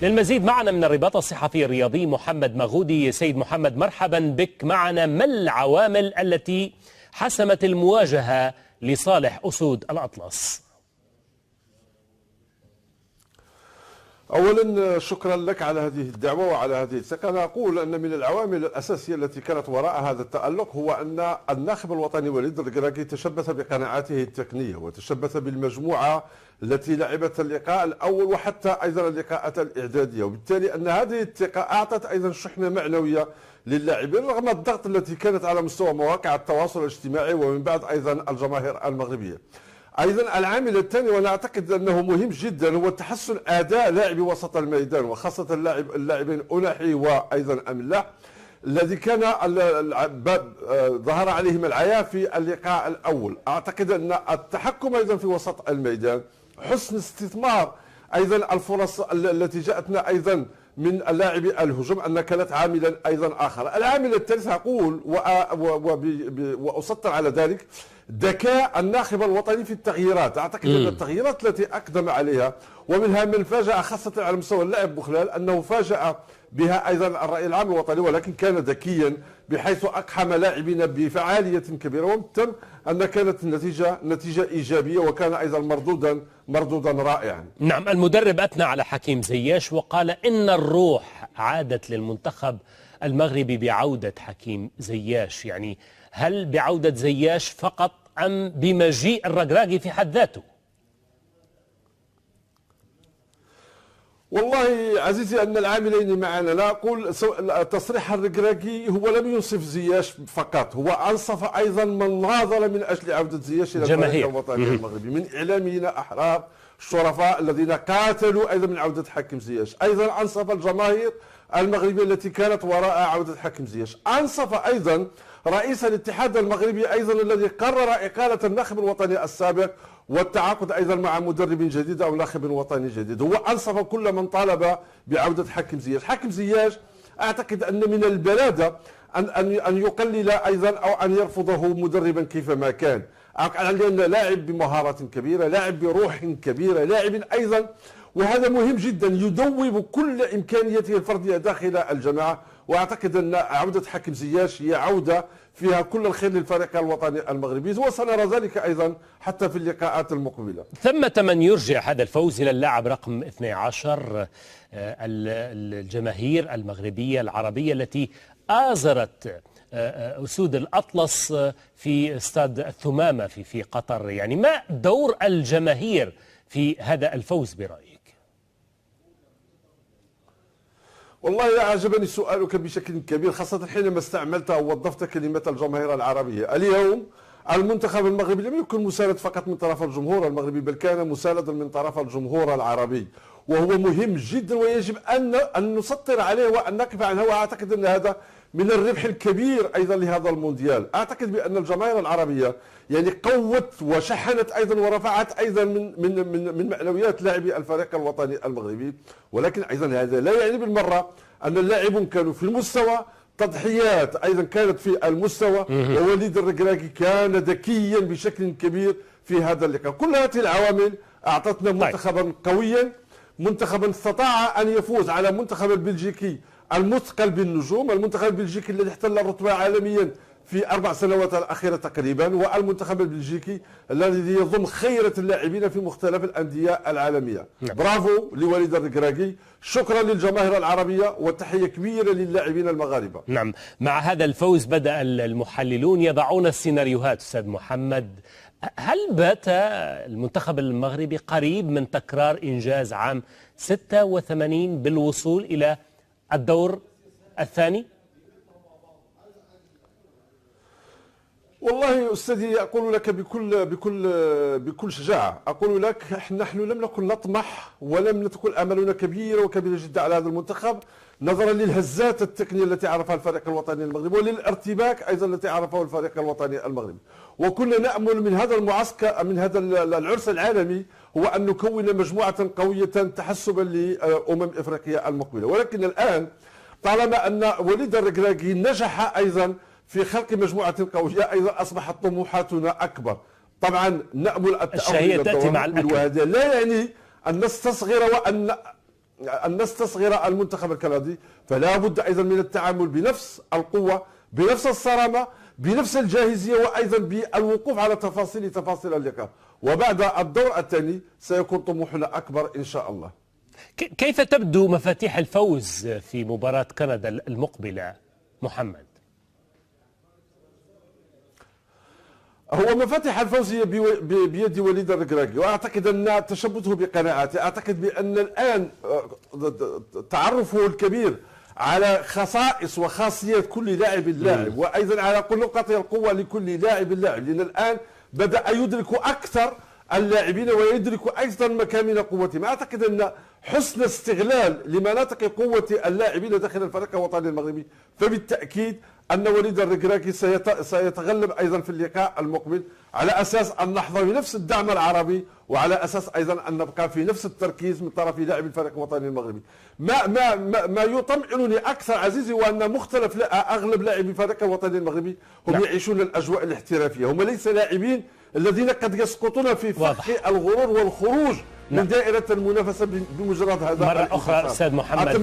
للمزيد معنا من الرباط الصحفي الرياضي محمد مغودي. سيد محمد، مرحبا بك معنا. ما العوامل التي حسمت المواجهة لصالح أسود الأطلس؟ أولا شكرا لك على هذه الدعوة وعلى هذه الثقة. أنا أقول أن من العوامل الأساسية التي كانت وراء هذا التألق هو أن الناخب الوطني وليد الركراكي تشبث بقناعاته التقنية وتشبث بالمجموعة التي لعبت اللقاء الأول وحتى أيضا اللقاءات الإعدادية، وبالتالي أن هذه الثقة أعطت أيضا شحنة معنوية للاعبين رغم الضغط التي كانت على مستوى مواقع التواصل الاجتماعي ومن بعد أيضا الجماهير المغربية. أيضا العامل الثاني وأنا أعتقد أنه مهم جدا هو تحسن أداء لاعبي وسط الميدان وخاصة اللاعبين أناحي وأيضا أملاح الذي كان ظهر عليهم العيا في اللقاء الأول. أعتقد أن التحكم أيضا في وسط الميدان، حسن استثمار أيضا الفرص التي جاءتنا أيضا من لاعبي الهجوم أن كانت عاملا أيضا آخر. العامل الثالث أقول وأسطر على ذلك ذكاء الناخب الوطني في التغييرات. أعتقد أن التغييرات التي أقدم عليها ومنها من فاجأ خاصة على مستوى اللاعب بوخلال أنه فاجأ بها أيضا الرأي العام الوطني، ولكن كان ذكيا بحيث أقحم لاعبين بفعالية كبيرة وبالتالي أن كانت نتيجة إيجابية وكان أيضا مردودا رائعا. نعم، المدرب أثنى على حكيم زياش وقال إن الروح عادت للمنتخب المغربي بعودة حكيم زياش. يعني هل بعودة زياش فقط أم بمجيء الركراكي في حد ذاته؟ والله عزيزي أن العاملين معنا. لا أقول تصريح الركراكي هو لم ينصف زياش فقط، هو أنصف أيضا من ناضل من أجل عودة زياش إلى الفريق الوطني المغربي من إعلاميين أحرار الشرفاء الذين قاتلوا أيضا من عودة حكيم زياش. أيضا أنصف الجماهير المغربية التي كانت وراء عودة حكيم زياش. أنصف أيضا رئيس الاتحاد المغربي أيضا الذي قرر إقالة الناخب الوطني السابق والتعاقد أيضا مع مدرب جديد أو ناخب وطني جديد. هو أنصف كل من طالب بعودة حكيم زياش. حكيم زياش أعتقد أن من البلادة أن يقلل أيضا أو أن يرفضه مدربا كيفما كان. لأن لاعب بمهارات كبيرة، لاعب بروح كبيرة، لاعب أيضا وهذا مهم جدا يدوب كل إمكانياته الفردية داخل الجماعة. وأعتقد أن عودة حكيم زياش هي عودة فيها كل الخير للفريق الوطني المغربي وسنرى ذلك أيضا حتى في اللقاءات المقبلة. ثمة من يرجع هذا الفوز إلى اللاعب رقم 12 الجماهير المغربية العربية التي آزرت أسود الأطلس في استاد الثمامة في قطر. يعني ما دور الجماهير في هذا الفوز برأيك؟ والله أعجبني سؤالك بشكل كبير خاصة حينما استعملت ووظفت كلمة الجماهير العربية. اليوم المنتخب المغربي لم يكن مساند فقط من طرف الجمهور المغربي بل كان مساندا من طرف الجمهور العربي، وهو مهم جدا ويجب أن نسطر عليه وأن نقف عنه. وأعتقد أن هذا من الربح الكبير أيضا لهذا المونديال. أعتقد بأن الجماهير العربية يعني قوت وشحنت أيضا ورفعت أيضا من معنويات لاعبي الفريق الوطني المغربي، ولكن أيضا هذا لا يعني بالمرة أن اللاعبون كانوا في المستوى، تضحيات أيضا كانت في المستوى، ووليد الركراكي كان ذكيا بشكل كبير في هذا اللقاء. كل هذه العوامل أعطتنا منتخبا قويا، منتخبا استطاع أن يفوز على المنتخب البلجيكي المثقل بالنجوم، المنتخب البلجيكي الذي احتل الرتبة عالميا في 4 سنوات الأخيرة تقريبا، والمنتخب البلجيكي الذي يضم خيرة اللاعبين في مختلف الأندية العالمية. برافو لوليد الركراكي، شكرا للجماهير العربية وتحية كبيرة للاعبين المغاربة. نعم، مع هذا الفوز بدأ المحللون يضعون السيناريوهات. أستاذ محمد، هل بات المنتخب المغربي قريب من تكرار إنجاز عام 86 بالوصول إلى الدور الثاني؟ والله أستاذي أقول لك بكل شجاعة، أقول لك نحن لم نكن نطمح ولم تكن أملنا كبيرة جدا على هذا المنتخب نظرا للهزات التقنية التي عرفها الفريق الوطني المغربي وللارتباك أيضا التي عرفه الفريق الوطني المغربي. وكنا نأمل من هذا المعسكر من هذا العرس العالمي هو أن نكون مجموعة قوية تحسبا لأمم إفريقيا المقبلة. ولكن الآن طالما أن وليد الركراكي نجح أيضا في خلق مجموعة قوية أيضا أصبحت طموحاتنا أكبر. طبعا نأمل التأهل إلى الدور، وهذا لا يعني أن نستصغر وأن أن نستصغر المنتخب الكندي، فلا بد أيضا من التعامل بنفس القوة، بنفس الصرامة، بنفس الجاهزية، وأيضا بالوقوف على تفاصيل اللقاء. وبعد الدور الثاني سيكون طموحنا أكبر إن شاء الله. كيف تبدو مفاتيح الفوز في مباراة كندا المقبلة محمد؟ هو مفاتيح الفوز هي بيد وليد الركراكي، واعتقد ان تشبثه بقناعاته. اعتقد بان الان تعرفه الكبير على خصائص وخاصيات كل لاعب، وايضا على نقاط القوه لكل لاعب، لان الان بدا يدرك اكثر اللاعبين ويدرك ايضا مكامن قوتهم. اعتقد ان حسن استغلال لمناطق قوه اللاعبين داخل الفريق الوطني المغربي، فبالتاكيد أن وليد الركراكي سيتغلب أيضا في اللقاء المقبل، على أساس أن نحظى بنفس الدعم العربي، وعلى أساس أيضا أن نبقى في نفس التركيز من طرف لاعب الفريق الوطني المغربي. ما يطمئنني أكثر عزيزي هو أن مختلف أغلب لاعبي الفريق الوطني المغربي هم يعيشون الأجواء الاحترافية، هم ليس لاعبين الذين قد يسقطون في فخ الغرور والخروج من دائرة المنافسة بمجرد هذا. مرة أخرى أستاذ محمد،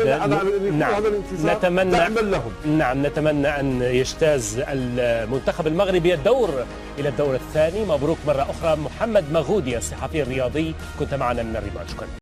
نتمنى أن يجتاز المنتخب المغربي إلى الدور الثاني. مبروك مرة أخرى محمد مغودي الصحفي الرياضي، كنت معنا من الرباط. شكرا.